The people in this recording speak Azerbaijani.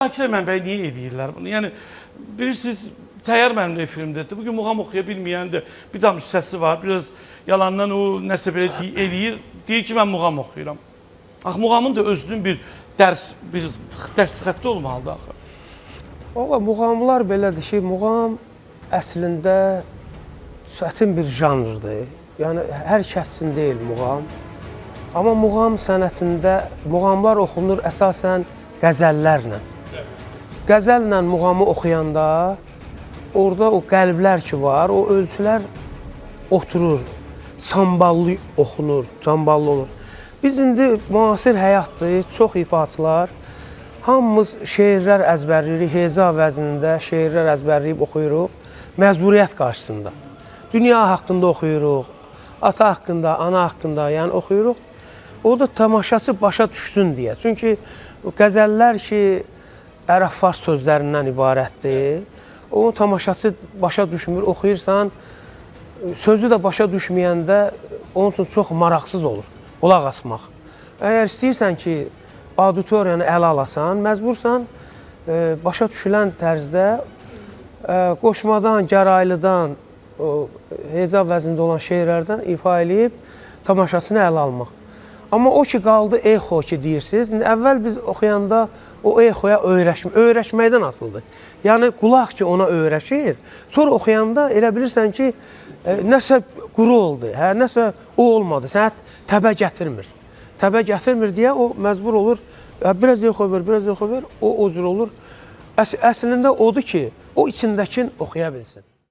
Akif Mənbəy niyə eləyirlər bunu? Yəni, bilirsiniz, Təyyar mənim filmdədir. Bugün muğam oxuya bilməyəndə bir dam hissəsi var. Biraz yalandan o nəsə belə eləyir. Deyir ki, mən muğam oxuyuram. Axı, muğamın da özünün bir dərs xətti olmalıdır axı. Ola, muğamlar belədir ki, muğam əslində çətin bir janrdır. Yəni, hər kəs üçün deyil muğam. Amma muğam sənətində muğamlar oxunur əsasən qəzəllərlə. Qəzəllə muğamı oxuyanda orada o qəlblər ki var, o ölçülər oturur, samballı oxunur, samballı olur. Biz indi müasir həyatdır, çox ifaçılar, hamımız şeirlər əzbərləyirik, heca vəznində şeirlər əzbərləyib oxuyuruq, məcburiyyət qarşısında. Dünya haqqında oxuyuruq, ata haqqında, ana haqqında, yəni oxuyuruq. O da tamaşaçı başa düşsün deyə. Çünki qəzəllər ki, ərəb-fars sözlərindən ibarətdir. Onu tamaşaçı başa düşmür, oxuyursan, sözü də başa düşməyəndə onun üçün çox maraqsız olur, qulaq asmaq. Əgər istəyirsən ki, auditoriyanı ələ alasan, məcbursan başa düşülən tərzdə qoşmadan, gəraylıdan, heca vəzində olan şeirlərdən ifa eləyib tamaşasını ələ almaq. Amma o ki, qaldı exo ki deyirsiniz, əvvəl biz oxuyanda o exoya öyrəşməkdən asılıdır. Yəni, qulaq ki ona öyrəşir, sonra oxuyanda elə bilirsən ki, nəsə quru oldu, nəsə o olmadı, sənət təbə gətirmir. Təbə gətirmir deyə o məcbur olur, biraz exo ver, o cür olur. Əslində odur ki, o içindəkini oxuya bilsin.